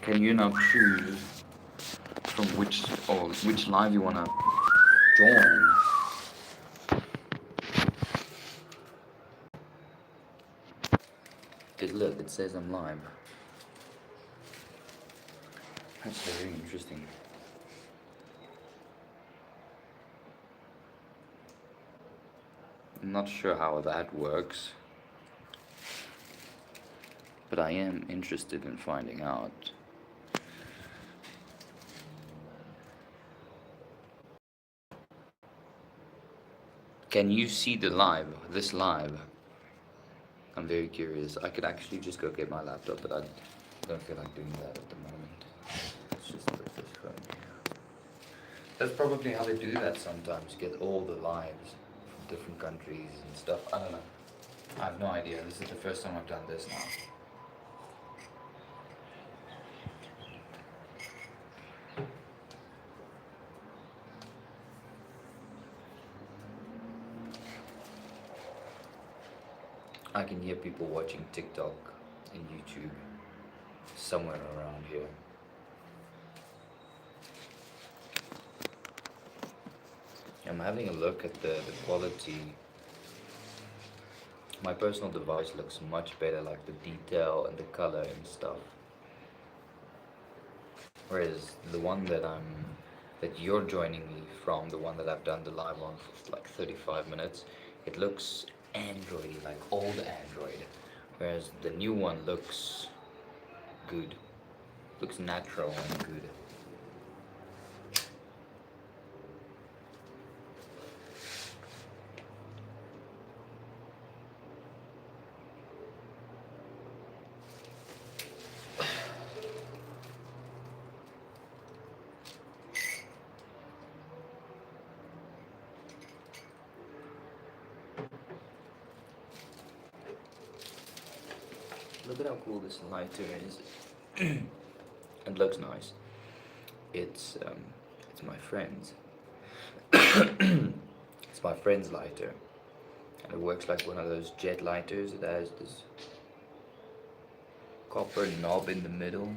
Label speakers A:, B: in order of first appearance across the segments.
A: can you now choose from which live you wanna join? Cause look, it says I'm live. That's very interesting. I'm not sure how that works, but I am interested in finding out. Can you see this live? I'm very curious. I could actually just go get my laptop, but I don't feel like doing that at the moment. Let's just put this phone here. That's probably how they do that sometimes, get all the lives from different countries and stuff. I don't know. I have no idea. This is the first time I've done this now. I can hear people watching TikTok and YouTube somewhere around here. I'm having a look at the quality. My personal device looks much better, like the detail and the color and stuff. Whereas the one that you're joining me from, the one that I've done the live on for like 35 minutes, it looks Android, like old Android. Whereas the new one looks good, looks natural and good. Look at how cool this lighter is. It looks nice. It's my friend's. It's my friend's lighter, and it works like one of those jet lighters. It has this copper knob in the middle,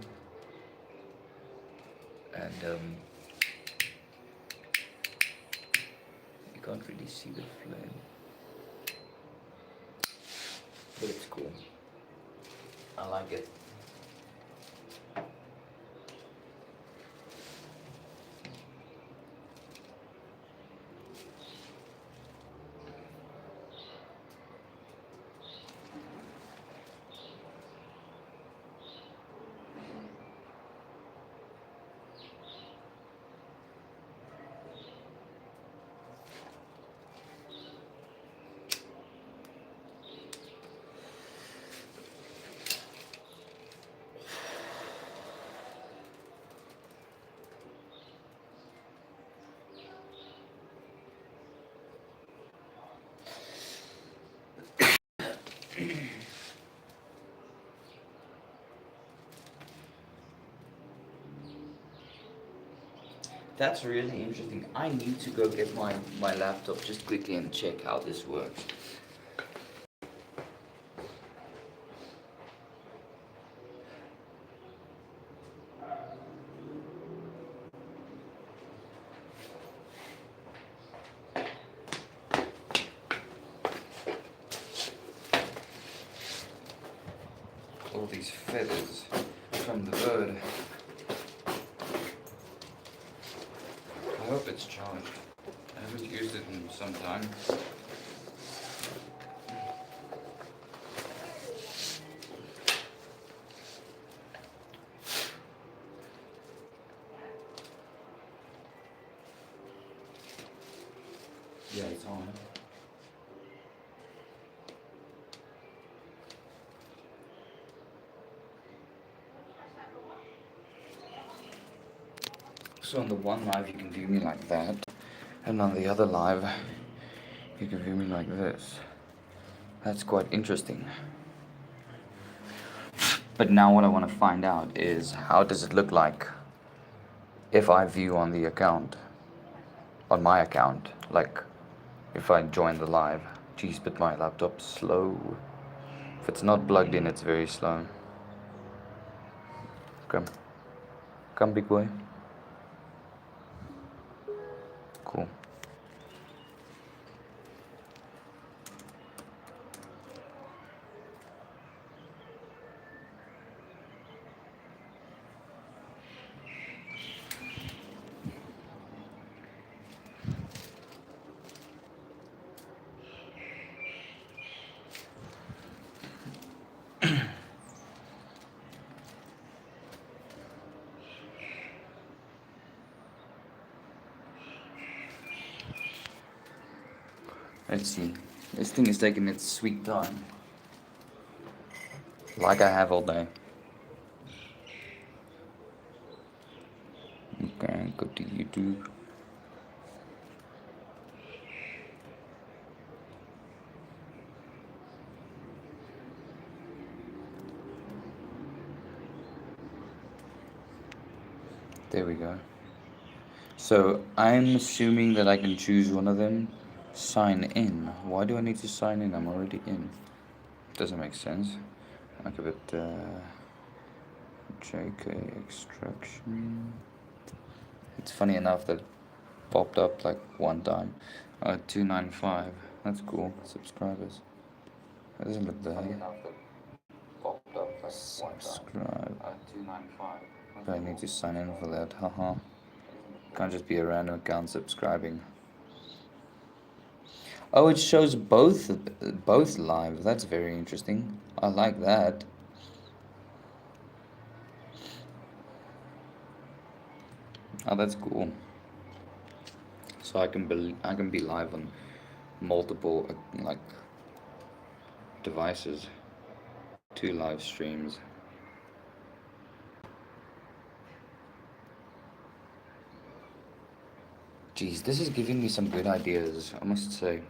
A: and you can't really see the flame, but it's cool. I like it. That's really interesting. I need to go get my laptop just quickly and check how this works. All these feathers from the bird. I hope it's charged. I haven't used it in some time. Yeah, it's on. So on the one live you can view me like that, and on the other live you can view me like this. That's quite interesting. But now what I want to find out is, how does it look like if I view on the account, on my account, like if I join the live. Geez, but my laptop's slow. If it's not plugged in, it's very slow. Okay. Come, big boy. Cool. Let's see. This thing is taking its sweet time. Like I have all day. Okay, go to YouTube. There we go. So I'm assuming that I can choose one of them. Sign in. Why do I need to sign in? I'm already in. Doesn't make sense. Okay, but JKExtraction. It's funny enough that it popped up like one time. 295. That's cool. Subscribers. That doesn't look bad. Subscribe. 295. But I need to sign in for that. Haha. Can't just be a random account subscribing. Oh, it shows both live. That's very interesting. I like that. Oh, that's cool. So I can be live on multiple like devices, 2 live streams. Jeez, this is giving me some good ideas, I must say.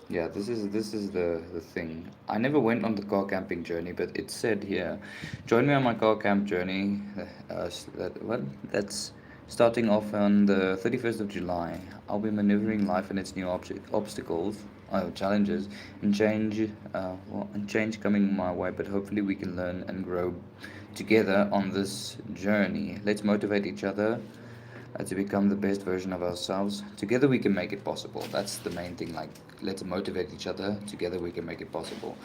A: Yeah, this is the thing. I never went on the car camping journey, but it said here, join me on my car camp journey. That's starting off on the 31st of July. I'll be maneuvering life and its new obstacles, challenges, and change coming my way. But hopefully we can learn and grow together on this journey. Let's motivate each other to become the best version of ourselves. Together we can make it possible. That's the main thing. Like, let's motivate each other. Together we can make it possible.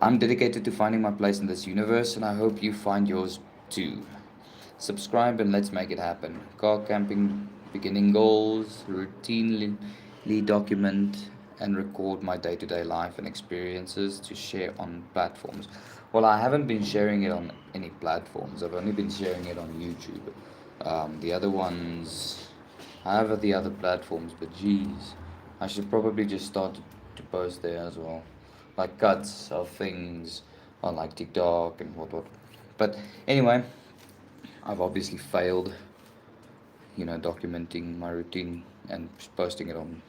A: I'm dedicated to finding my place in this universe, and I hope you find yours too. Subscribe and let's make it happen. Car camping beginning goals, routinely document and record my day-to-day life and experiences to share on platforms. Well, I haven't been sharing it on any platforms. I've only been sharing it on YouTube. The other ones, I have the other platforms, but geez, I should probably just start to post there as well, like cuts of things on like TikTok and what. But anyway, I've obviously failed, documenting my routine and posting it on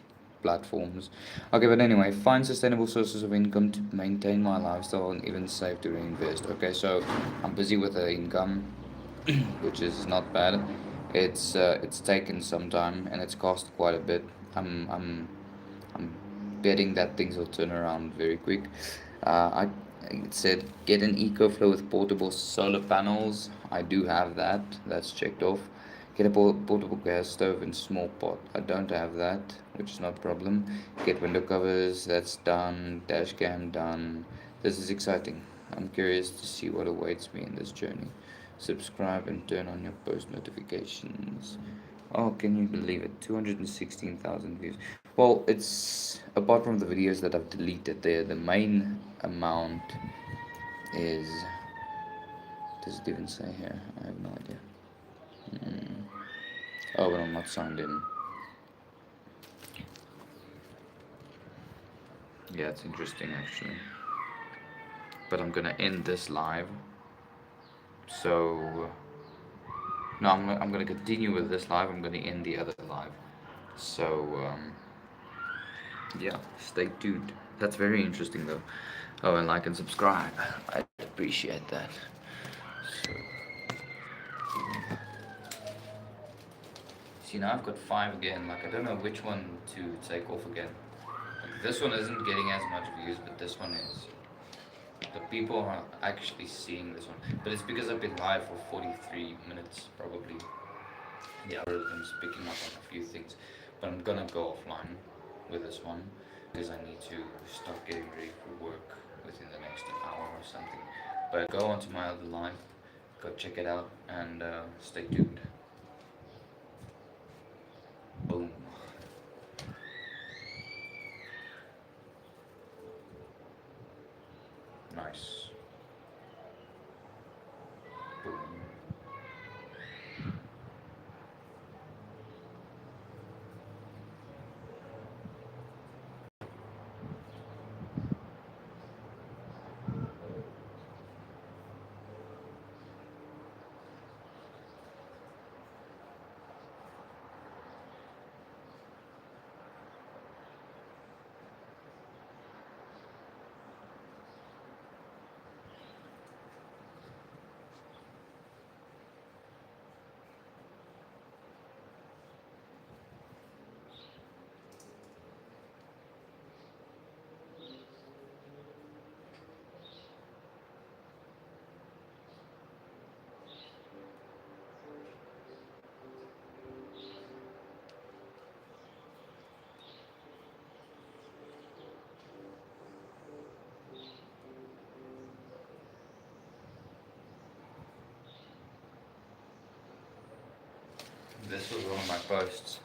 A: platforms. Okay, but anyway, find sustainable sources of income to maintain my lifestyle and even save to reinvest. Okay, so I'm busy with the income, which is not bad. It's taken some time and it's cost quite a bit. I'm betting that things will turn around very quick. I it said get an EcoFlow with portable solar panels. I do have that. That's checked off. Get a portable gas stove and small pot. I don't have that, which is not a problem. Get window covers. That's done. Dash cam done. This is exciting. I'm curious to see what awaits me in this journey. Subscribe and turn on your post notifications. Oh, can you believe it? 216,000 views. Well, it's apart from the videos that I've deleted there, the main amount is. Does it even say here? I have no idea. Oh, but I'm not signed in. Yeah, it's interesting actually. But I'm gonna end this live. So. No, I'm gonna continue with this live. I'm gonna end the other live. So, yeah, stay tuned. That's very interesting though. Oh, and like and subscribe. I'd appreciate that. So, see now I've got 5 again. Like I don't know which one to take off again. This one isn't getting as much views, but this one is. The people are actually seeing this one, but it's because I've been live for 43 minutes probably. The algorithm's picking up on a few things, but I'm gonna go offline with this one because I need to start getting ready for work within the next hour or something. But go onto my other live, go check it out, and stay tuned. Boom. Nice. Boom. This was one of my posts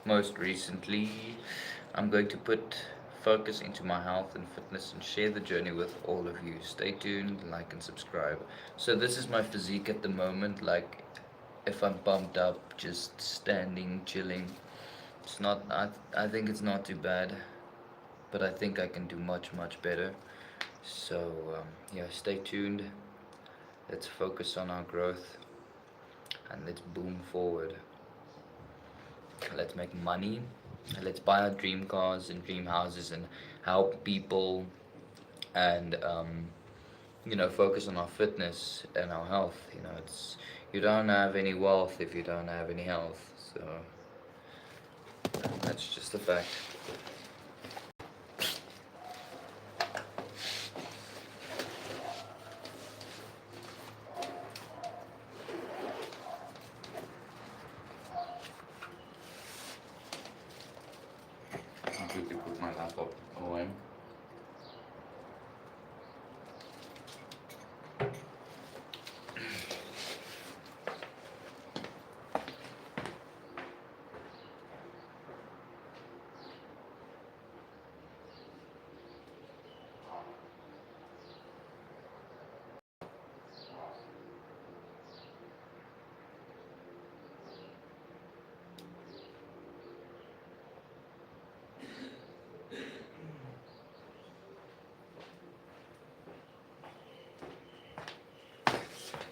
A: most recently. I'm going to put focus into my health and fitness and share the journey with all of you. Stay tuned, like and subscribe. So this is my physique at the moment. Like if I'm pumped up, just standing, chilling. It's not, I think it's not too bad, but I think I can do much better. So yeah, stay tuned. Let's focus on our growth and let's boom forward. Let's make money. Let's buy our dream cars and dream houses and help people and focus on our fitness and our health. It's you don't have any wealth if you don't have any health. So that's just a fact. Completely put my laptop away.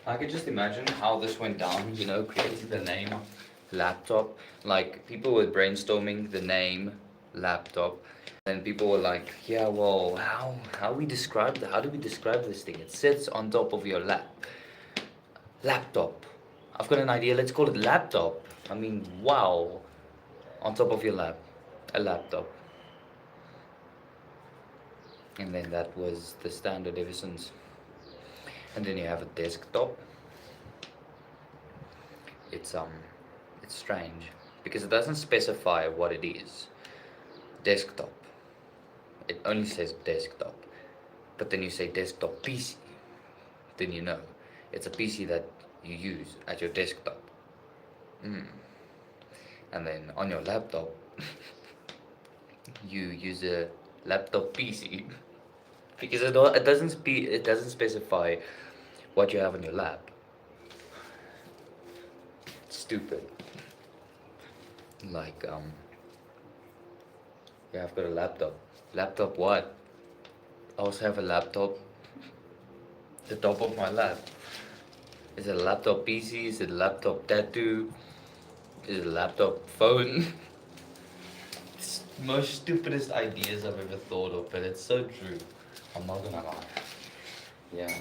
A: I could just imagine how this went down, creating the name laptop. Like people were brainstorming the name laptop, and people were like, "Yeah, well, how do we describe this thing? It sits on top of your laptop. I've got an idea. Let's call it laptop. I mean, wow, on top of your a laptop." And then that was the standard ever since. And then you have a desktop. It's strange because it doesn't specify what it is. Desktop. It only says desktop. But then you say desktop PC. Then you know it's a PC that you use at your desktop. And then on your laptop, you use a laptop PC because it doesn't specify what you have on your lap. It's stupid. Like yeah, I've got a laptop. Laptop what? I also have a laptop. The top of my lap. Is it a laptop PC? Is it a laptop tattoo? Is it a laptop phone? It's the most stupidest ideas I've ever thought of, but it's so true. I'm not gonna lie. Yeah.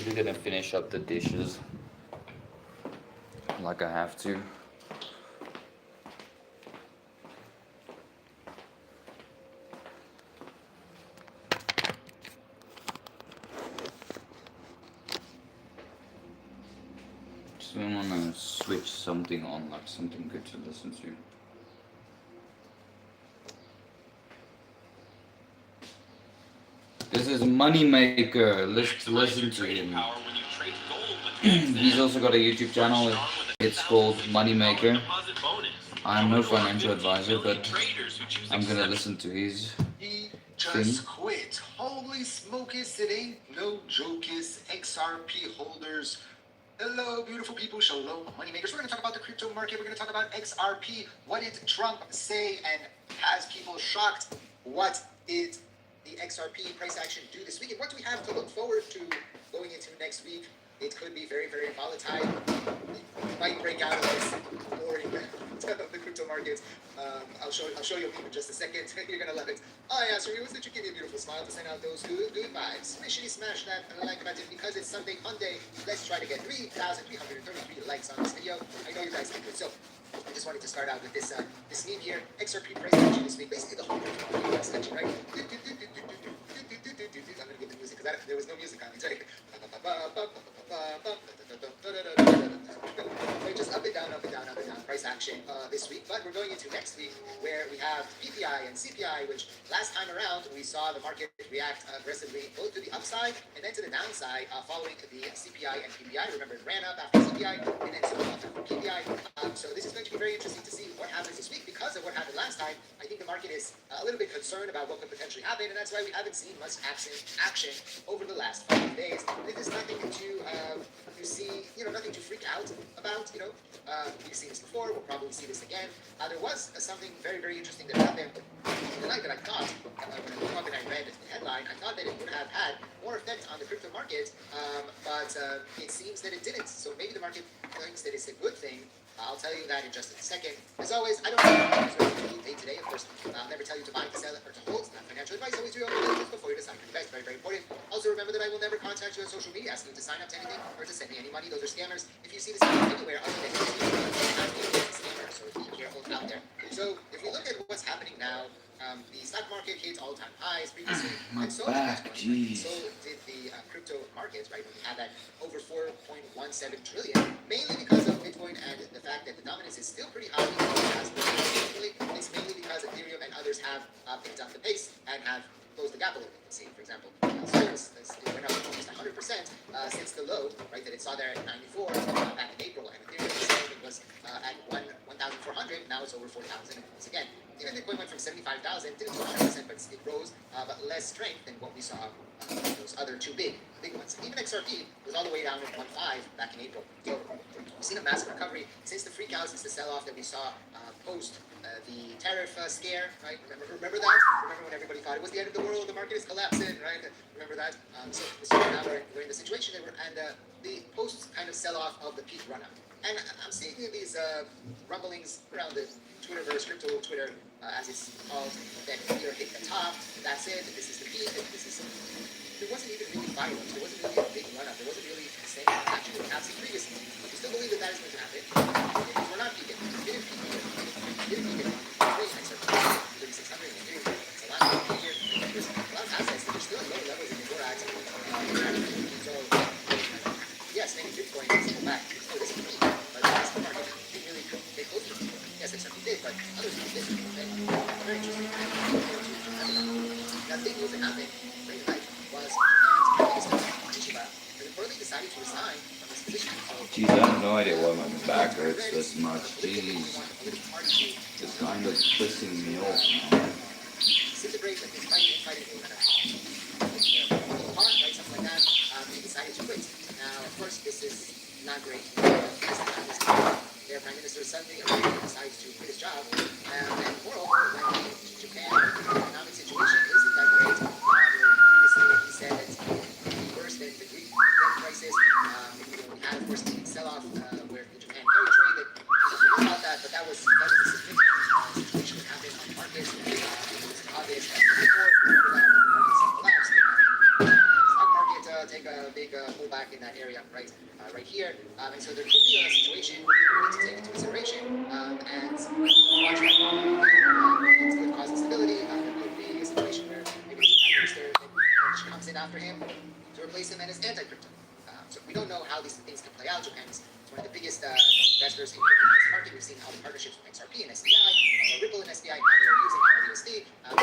A: quickly gonna finish up the dishes, like I have to. So I wanna switch something on, like something good to listen to. This is Moneymaker. Let's listen to him. He's also got a YouTube channel. It's called Moneymaker. I'm no financial advisor, but I'm gonna listen to his
B: just quit. Holy smokies, it ain't no jokies. XRP holders. Hello, beautiful people. Shalom, moneymakers. We're going to talk about the crypto market. We're going to talk about XRP. What did Trump say and has people shocked? What did the XRP price action do this week? And what do we have to look forward to going into next week? It could be very, very volatile. It might break out of this glory of the crypto markets. I'll show you a meme in just a second. You're gonna love it. Oh yeah, so rewards that you give me a beautiful smile to send out those good vibes. Make sure you smash that like button because it's Sunday Monday. Let's try to get 3,333 likes on this video. I know you guys can do it. So I just wanted to start out with this this meme here. XRP price action this week. Basically the whole crypto market price action, right? I'm gonna get the music because there was no music on it. Right? Just up and down, up and down, up and down price action this week. But we're going into next week where we have PPI and CPI, which last time around we saw the market react aggressively both to the upside and then to the downside following the CPI and PPI. Remember, it ran up after CPI and then sold off after PPI. So this is going to be very interesting to see what happens this week because of what happened last time. I think the market is a little bit concerned about what could potentially happen, and that's why we haven't seen much action over the last 5 days. It is nothing to see, nothing to freak out about. We've seen this before. We'll probably see this again. There was something very, very interesting that happened tonight that I thought, when I woke up and I read the headline, I thought that it would have had more effect on the crypto market, but it seems that it didn't. So maybe the market thinks that it's a good thing. I'll tell you that in just a second. As always, I don't know day to day. Of course, I'll never tell you to buy, to sell, or to hold. It's not financial advice. Always do your own diligence before you decide. You guys, very, very important. Also, remember that I will never contact you on social media asking you to sign up to anything or to send me any money. Those are scammers. If you see this anywhere other than YouTube, I'm a scammer, so be careful out there. So, if we look at what's happening now, the stock market hit all-time highs previously, and so did the crypto markets, right? When we had that over 4.17 trillion, mainly because of Bitcoin and the fact that the dominance is still pretty high. It's mainly because Ethereum and others have picked up the pace and have closed the gap a little bit. See, for example, Solus, it went up almost 100% since the low, right, that it saw there at 94 back in April, and Ethereum was at 1,400. Now it's over 4,000. Once again, even Bitcoin went from 75,000, didn't do 100%, but it rose, but less strength than what we saw those other two big ones. Even XRP was all the way down at 1.5 back in April. So we've seen a massive recovery since the freak out, since the sell-off that we saw post the tariff scare, right? Remember that? Remember when everybody thought it was the end of the world, the market is collapsing, right? Remember that? So now we're in the situation that the post kind of sell-off of the peak run-up. And I'm seeing these rumblings around the Twitterverse, crypto Twitter, as it's called, that either hit the top, that's it, this is the peak, there wasn't even really fireworks, there wasn't really a big run-up, there wasn't really the same action that we have seen previously. But we still believe that is going to happen. We're not peaking. We didn't peak here. We didn't peak at 3,600 and it's a lot of peak here. There's a lot of assets that are still at low levels that we're at. So, yes, maybe Bitcoin is still back. It's still this peak, but the rest of the market didn't really get close to it. Yes, XRP did, but others did. Very interesting. That big news that happened very light was Chiba reportedly decided to resign from his position.
A: Jeez, I have no idea why my back hurts this much. Jeez. It's kind of pissing me off now.
B: Disintegrate like this fighting kind of apart, right? Something like that. They decided to quit. Now, of course, this is not great. Their prime minister suddenly decides to quit his job, and moreover, when Japan economic situation isn't that great, previously he said it's worse than the Greek debt crisis. We had, of course, the sell-off where the Japan carry trade. That about that, but that was a significant situation that happened on the markets. It was obvious that before the markets collapsed. Stock market take a big pullback in that area right here. And so there could be a situation we need to take into consideration and watch that. It could cause instability. There could be a situation where maybe there's a prime minister that comes in after him to replace him and is anti-crypto. So we don't know how these things can play out. Japan is one of the biggest investors in the market. We've seen how the partnerships with XRP and SBI, Ripple and SBI, how they're using USD.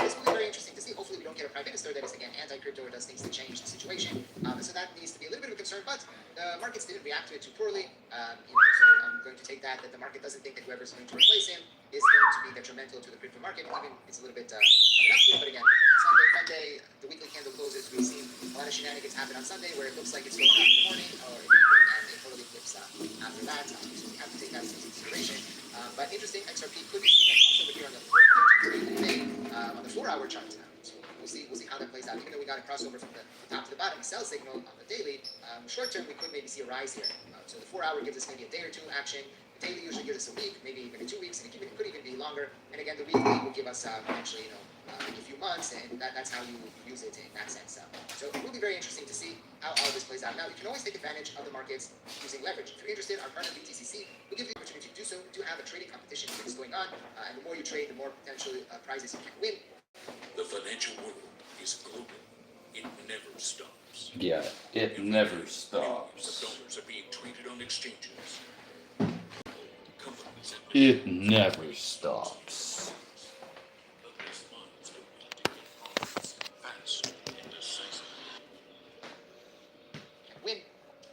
B: It's really very interesting to see. Hopefully, we don't get a prime minister that is again anti-crypto or does things to change the situation. So that needs to be a little bit of a concern. But the markets didn't react to it too poorly. So I'm going to take that the market doesn't think that whoever's going to replace him is going to be detrimental to the crypto market. Even it's a little bit coming up here, but again, Sunday, the weekly candle closes. We've seen a lot of shenanigans happen on Sunday where it looks like it's going up in the morning, or and it totally flips after that. So we have to take that into consideration. But interesting, XRP could be seen over here on the 4-hour chart. So we'll see how that plays out. Even though we got a crossover from the top to the bottom, a sell signal on the daily, short term we could maybe see a rise here. So the 4-hour gives us maybe a day or two action. The daily usually gives us a week, maybe 2 weeks, and it could even be longer. And again, the weekly will give us potentially, maybe a few months, and that's how you use it in that sense. So it will be very interesting to see how all this plays out. Now, you can always take advantage of the markets using leverage. If you're interested, our partner BTCC will give you the opportunity to do so. We do have a trading competition that is going on, and the more you trade, the more potential prizes you can win.
C: The financial world is global. It never stops.
A: Yeah, it never stops.
C: Millions of dollars are being traded on exchanges. Companies and
A: It never stops.
C: the best minds are willing to get profits fast and decisively.
B: Win.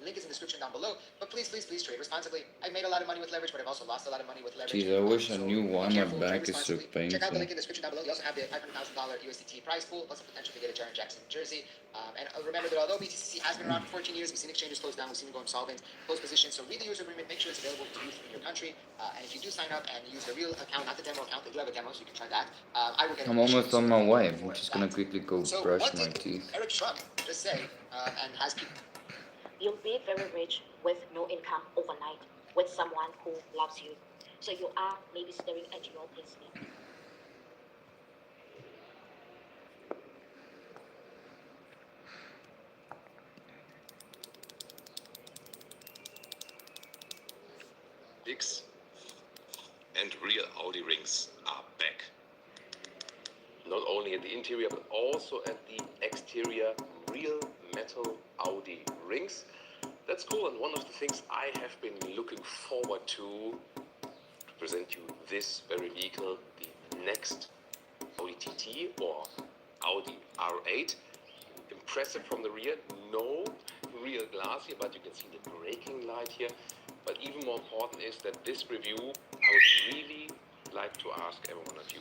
B: Link is in the description down below. But please trade responsibly. I've made a lot of money with leverage, but I've also lost a lot of money with leverage.
A: Jeez, I wish I
B: So
A: knew
B: be
A: why my
B: careful, trade
A: back is so
B: responsibly. Check out the
A: painful.
B: link in the description down below. You also have the $500,000 USDT prize pool, plus the potential to get a Jaren Jackson jersey. And remember that although BTCC has been around for 14 years, we've seen exchanges close down, we've seen them go insolvent, close positions. So read the user agreement, make sure it's available to you in your country. And if you do sign up and use the real account, not the demo account, they do have a demo, so you can try that. I will get.
A: I'm almost on my way. I'm just gonna quickly go
B: So
A: brush
B: what
A: my
B: did
A: teeth.
B: Eric Trump just say? And has people.
D: You'll be very rich with no income overnight with someone who loves you. So you are maybe staring at your payslip.
E: X and real Audi rings are back. Not only at the interior but also at the exterior, real metal Audi rings. That's cool, and one of the things I have been looking forward to present you this very vehicle, the next Audi TT or Audi R8. Impressive from the rear, no real glass here, but you can see the braking light here. But even more important is that this review, I would really like to ask every one of you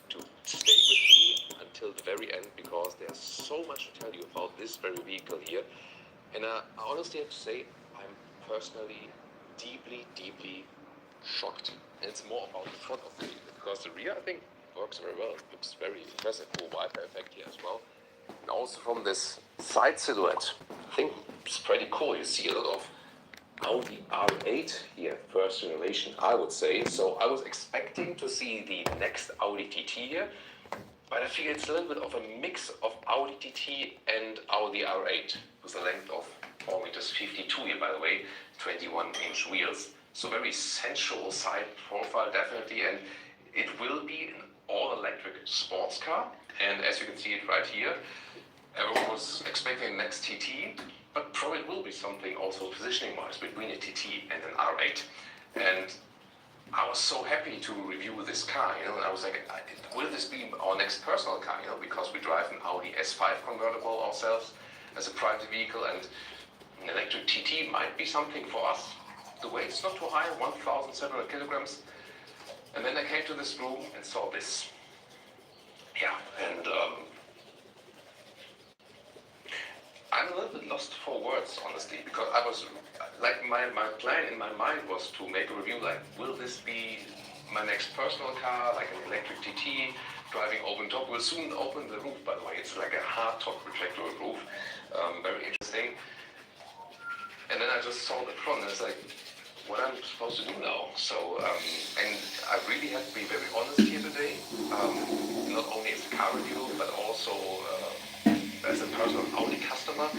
E: to stay with me until the very end, because there's so much to tell you about this very vehicle here. And I honestly have to say, I'm personally deeply shocked. And it's more about the front of the vehicle, because the rear, I think, works very well. It looks very impressive. Cool wiper effect here as well. And also from this side silhouette, I think it's pretty cool. You see a lot of Audi R8 here, first generation, I would say. So I was expecting to see the next Audi TT here, but I feel it's a little bit of a mix of Audi TT and Audi R8 with a length of 4 meters 52 here, by the way, 21-inch wheels. So very sensual side profile, definitely, and it will be an all-electric sports car. And as you can see it right here, everyone was expecting the next TT, but probably will be something also positioning-wise between a TT and an R8. And I was so happy to review this car, and I was like, will this be our next personal car, because we drive an Audi S5 convertible ourselves as a private vehicle, and an electric TT might be something for us. The weight's not too high, 1,700 kilograms. And then I came to this room and saw this. Yeah, and I'm a little bit lost for words, honestly, because I was, like, my plan in my mind was to make a review, like, will this be my next personal car, like an electric TT, driving open top. We'll soon open the roof, by the way. It's like a hard top retractable roof, very interesting. And then I just saw the front, and it's like, what I'm supposed to do now. So, and I really have to be very honest here today, not only as a car review, but also as a personal Audi customer.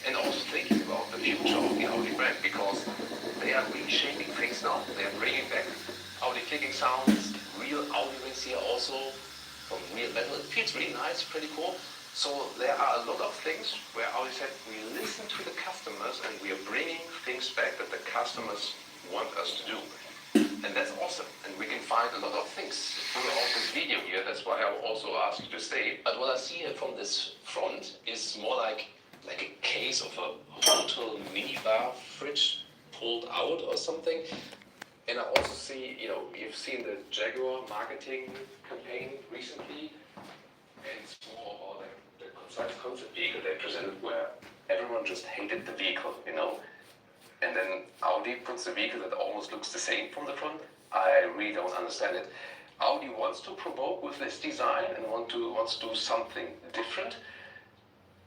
E: and also thinking about the future of the Audi brand, because they are reshaping things now. They are bringing back Audi clicking sounds, real Audi rings here also from real metal. It feels really nice, pretty cool. So there are a lot of things where Audi said we listen to the customers and we are bringing things back that the customers want us to do. And that's awesome. And we can find a lot of things throughout this video here. That's why I also asked you to stay. But what I see here from this front is more like a case of a hotel minibar fridge pulled out or something. And I also see, you've seen the Jaguar marketing campaign recently. And it's more about like the concise concept vehicle they presented where everyone just hated the vehicle, And then Audi puts a vehicle that almost looks the same from the front. I really don't understand it. Audi wants to provoke with this design and wants to do something different.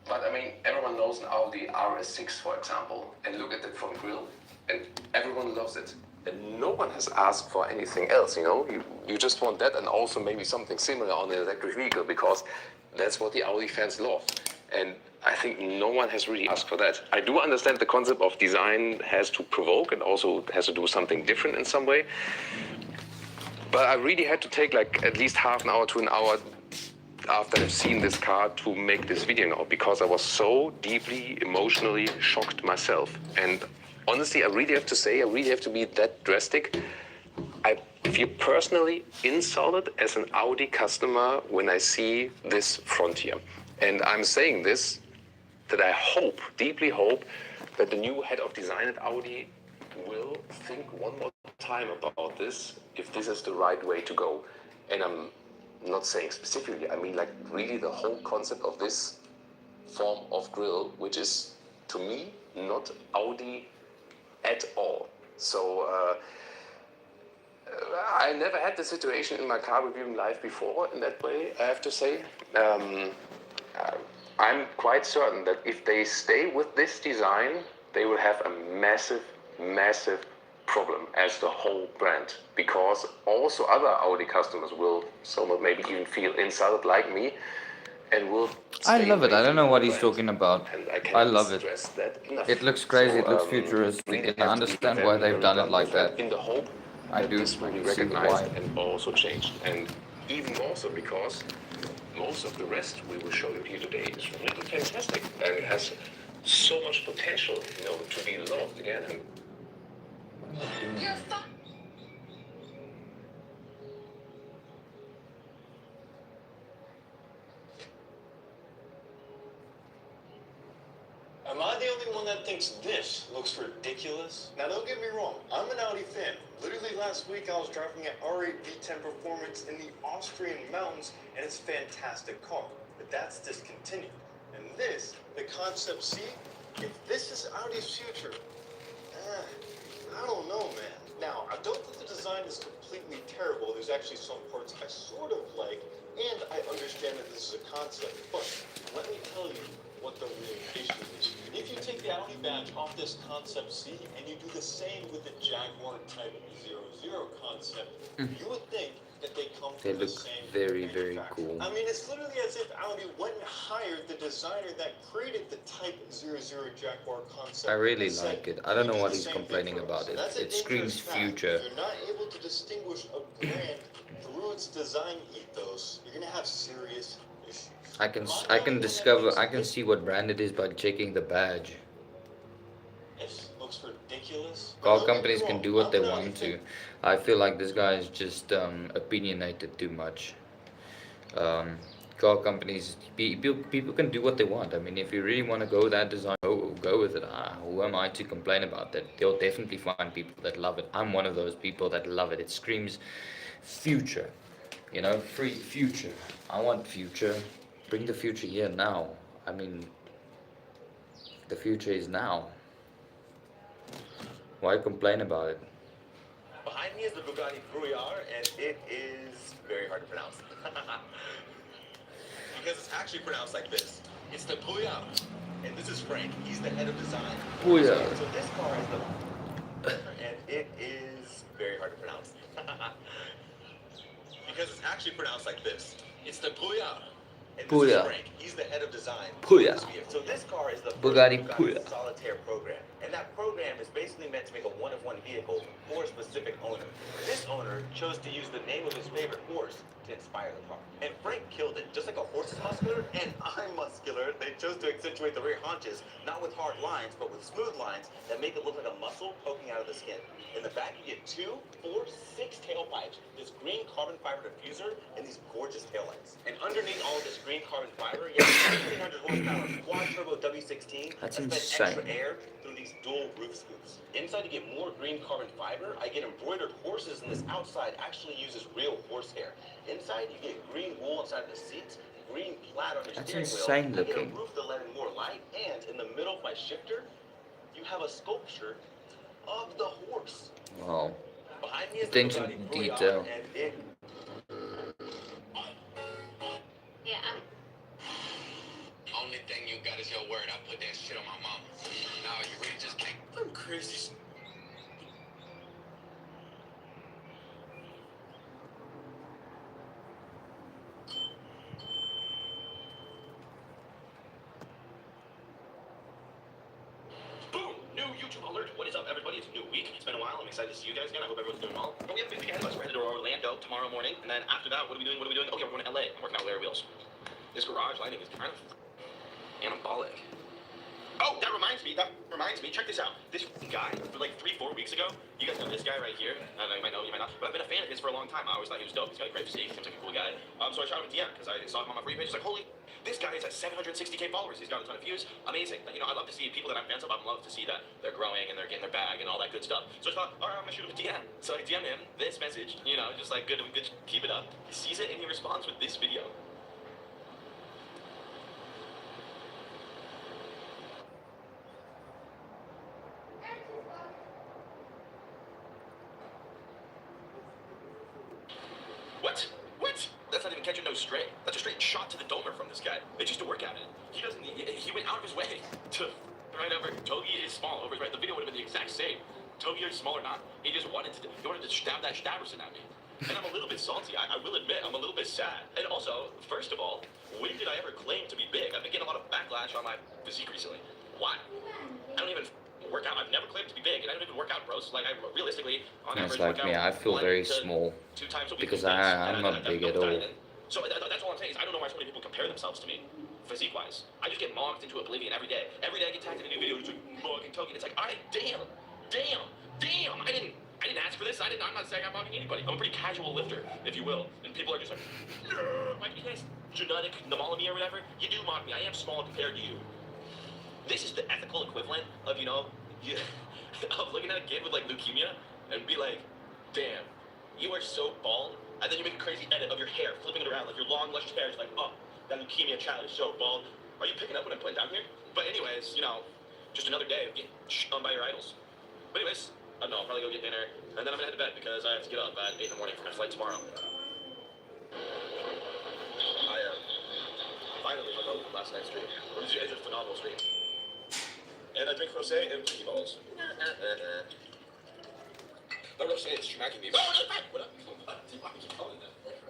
E: But I mean, everyone knows an Audi RS6, for example, and look at the front grille, and everyone loves it. And no one has asked for anything else, You just want that and also maybe something similar on an electric vehicle, because that's what the Audi fans love. And I think no one has really asked for that. I do understand the concept of design has to provoke and also has to do something different in some way. But I really had to take like at least half an hour to an hour after I've seen this car to make this video now, because I was so deeply emotionally shocked myself. And honestly, I really have to say, I really have to be that drastic. I feel personally insulted as an Audi customer when I see this Frontier. And I'm saying this, that I hope, deeply hope, that the new head of design at Audi will think one more time about this, if this is the right way to go. And I'm not saying specifically, I mean like really the whole concept of this form of grille, which is, to me, not Audi at all. So I never had the situation in my car reviewing live before in that way, I have to say. I'm quite certain that if they stay with this design, they will have a massive, massive problem as the whole brand, because also other Audi customers will somewhat maybe even feel insulted like me and will
A: I
E: stay
A: love it.
E: away
A: I don't
E: from
A: know
E: the
A: what he's
E: brand.
A: talking about.
E: And
A: I
E: cannot
A: love it.
E: stress that enough.
A: It looks crazy.
E: So,
A: It looks futuristic,
E: really
A: and I
E: have to be
A: understand
E: very,
A: why they've
E: very
A: done it
E: blunt
A: like
E: with
A: that.
E: in the hope
A: I
E: that
A: do
E: this will be
A: see
E: recognized
A: why.
E: and also changed. And even more so because most of the rest we will show you here today is really fantastic and has so much potential, to be loved again. And
F: Am I the only one that thinks this looks ridiculous? Now, don't get me wrong, I'm an Audi fan. Literally last week, I was driving an R8 V10 Performance in the Austrian mountains, and it's a fantastic car. But that's discontinued. And this, the Concept C, if this is Audi's future, I don't know, man. Now, I don't think the design is completely terrible. There's actually some parts I sort of like, and I understand that this is a concept. But let me tell you what the real issue is. If you take the Audi badge off this Concept C and you do the same with the Jaguar Type 00 concept, you would think that they come
A: They
F: from the
A: look
F: same
A: very, very
F: manufacturer.
A: cool.
F: I mean, it's literally as if Audi went and hired the designer that created the Type 00 Jaguar concept.
A: I really
F: and said,
A: like it. I don't know
F: "You do
A: what
F: the
A: he's
F: same thing
A: complaining
F: for us."
A: about
F: So
A: it.
F: that's an
A: It screams
F: dangerous path.
A: future.
F: If you're not able to distinguish a brand through its design ethos, you're gonna have serious issues.
A: I can see what brand it is by checking the badge.
F: This looks ridiculous.
A: Car companies can do what they want to. I feel like this guy is just opinionated too much. Car companies, people can do what they want. I mean, if you really want to go that design, go with it. Who am I to complain about that? They'll definitely find people that love it. I'm one of those people that love it. It screams future, free future. I want future. Bring the future here now. I mean, the future is now. Why complain about it?
G: Behind me is the Bugatti Brouillard, and it is very hard to pronounce. Because it's actually pronounced like this. It's the Brouillard. And this is Frank. He's the head of design.
A: Brouillard.
G: So this car is the... and it is very hard to pronounce. Because it's actually pronounced like this. It's the Brouillard. And this
A: Puya.
G: is Frank. He's the head of design.
A: Puya.
G: So this car is the first
A: Bugatti
G: Bugatti
A: Puya.
G: Solitaire program. And that program is basically meant to make a one-of-one vehicle for a specific owner. This owner chose to use the name of his favorite horse to inspire the car. And Frank killed it. Just like a horse is muscular and I'm muscular, they chose to accentuate the rear haunches, not with hard lines, but with smooth lines that make it look like a muscle poking out of the skin. In the back, you get 2, 4, 6 tailpipes, this green carbon fiber diffuser, and these gorgeous taillights. And underneath all of this green carbon fiber, you have a 1,500 horsepower quad-turbo W16
A: That's
G: that spins
A: insane.
G: extra air through these dual roof scoops. Inside, you get more green carbon fiber. I get embroidered horses, and this outside actually uses real horsehair. Inside, you get green wool inside of the seats, green plaid on your
A: That's
G: steering
A: insane
G: wheel. I
A: looking.
G: get a roof to let in more light, and in the middle of my shifter, you have a sculpture of the horse.
A: Wow.
G: Behind me is the
A: Attention
G: Bugatti
A: to
G: Brouillard,
A: detail.
G: and it
D: Yeah,
H: Only thing you got is your word. I put that shit on my mama. No, you really just can't.
G: I'm crazy.
I: Boom! New YouTube alert. What is up, everybody? It's a new week. It's been a while. I'm excited to see you guys again. I hope everyone's doing well. But we have a big week ahead of us. We're headed to Orlando tomorrow morning. And then after that, what are we doing? Okay, we're going to LA. I'm working out Larry Wheels. This garage lighting is kind of anabolic. Oh, that reminds me. Check this out. This guy, like 3-4 weeks ago, you guys know this guy right here. You might know, you might not. But I've been a fan of his for a long time. I always thought he was dope. He's got a great physique. Seems like a cool guy. So I shot him a DM because I saw him on my free page. It's like, holy, this guy is at 760K followers. He's got a ton of views. Amazing. You know, I love to see people that I'm fans of. I love to see that they're growing and they're getting their bag and all that good stuff. So I thought, all right, I'm gonna shoot him a DM. So I DM him this message. You know, just like good, keep it up. He sees it and he responds with this video. What? That's not even catching no stray. That's a straight shot to the domer from this guy. It's just a workout in. He went out of his way to right over. Togi is small over right. The video would have been the exact same. Togi is small or not. He wanted to stab that Staverson at me. And I'm a little bit salty. I will admit, I'm a little bit sad. And also, first of all, when did I ever claim to be big? I've been getting a lot of backlash on my physique recently. Why? I don't even work out. I've never claimed to be big, and I don't even work out, bros. Like, I realistically, on
A: It's
I: average,
A: like
I: work
A: me.
I: out
A: I feel
I: 1
A: very
I: to
A: small
I: 2 times a week
A: because
I: with this,
A: I'm
I: and
A: not big at all.
I: So that's all I'm saying is I don't know why so many people compare themselves to me, physique-wise. I just get mocked into oblivion every day. Every day I get tagged in a new video. It's like mugging Togi. It's like, all right, damn. I didn't ask for this. I'm not saying I'm mocking anybody. I'm a pretty casual lifter, if you will. And people are just like, you guys, genetic pneumonia or whatever. You do mock me. I am small compared to you. This is the ethical equivalent of, of looking at a kid with like leukemia and be like, damn, you are so bald. And then you make a crazy edit of your hair, flipping it around like your long, luscious hair is like, oh, that leukemia child is so bald. Are you picking up what I'm putting down here? But anyways, just another day of getting shunned by your idols. But anyways, I don't know, I'll probably go get dinner, and then I'm gonna head to bed because I have to get up at 8 in the morning for my flight tomorrow. I finally hung out last night's stream. It was a phenomenal stream. And I drink rosé and Mickey balls. That rosé is smacking me. What up?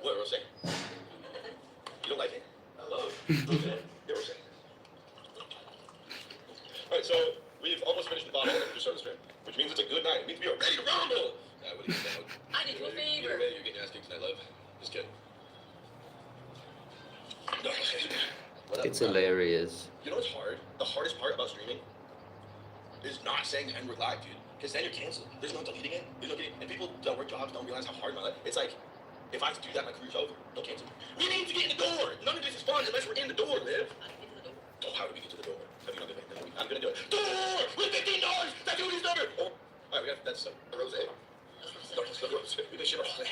I: What, rosé? You don't like it? I love rosé. Yeah, rosé. Alright, so we've almost finished the bottle of the soda stream, which means it's a good night. It means we are ready to rumble! What do you think?
H: I need a favor.
I: You're getting nasty tonight, love. Just kidding. No, okay.
A: It's hilarious.
I: You know what's hard? The hardest part about streaming is not saying the N-word live, dude. Because then you're canceled. There's no deleting it. There's no getting... And people that work jobs don't realize how hard my life... It's like, if I do that, my career's over. Don't cancel me. We need to get in the door! None of this is fun unless we're in the door, Liv. Oh, how do we get to the door? Have you not been there? I'm gonna do it. Door! With $15! That's who his number! Oh, alright, that's a rosé. No, it's not rosé. We did shit rosé.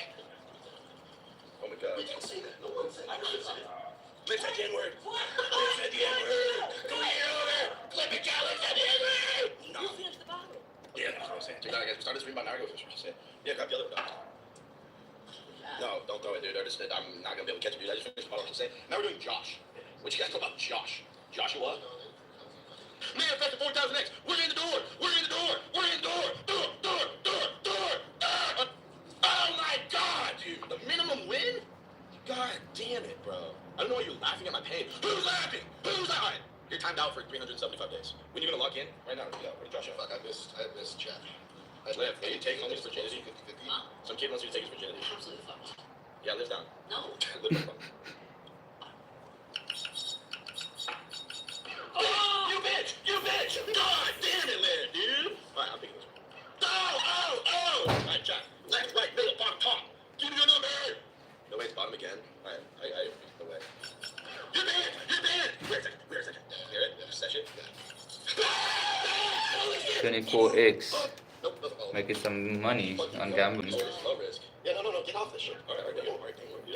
I: Oh my god. We can't say that. No one said that. Liv said the N-word. Liv said the N-word. Go here, over. Clip it, Cal. Liv said the N-word. No.
D: You finished the bottle.
I: Yeah, that's what I'm saying. Check it out, guys. We started streaming by now. Go fish. Yeah, grab the other one. No, don't throw it, dude. I'm not gonna be able to catch it, dude. I just finished the bottle. Now we're doing Josh. What you guys know about Josh? Joshua? Manifest 4000X. We're in the door. We're in the door. We're in the door. Door. Oh my god, dude. The minimum win? God damn it, bro. I don't know why you're laughing at my pants. timed out for 375 days. When are you gonna lock in? Right now. Yeah. What did Josh have?
C: Fuck, I missed Jeff.
I: Liv, can you take home his virginity?
C: 50-50.
H: Huh?
I: Some kid wants you to take his virginity.
H: Absolutely fucked.
I: Yeah, Liv's down.
H: No.
I: Liv down. Oh, you bitch! You bitch! God damn it, Liv, dude! Alright, I'm picking this one. Oh! Alright, Jack. Left, right, middle, bottom, top. Give me your number! No way, it's bottom again. Alright, no way. You're banned! You're banned! Wait a second. Hear it? Session?
A: 24x.
I: Nope, doesn't follow.
A: Making some money on gambling.
I: Low risk. Yeah, no, get off this shit. Alright, I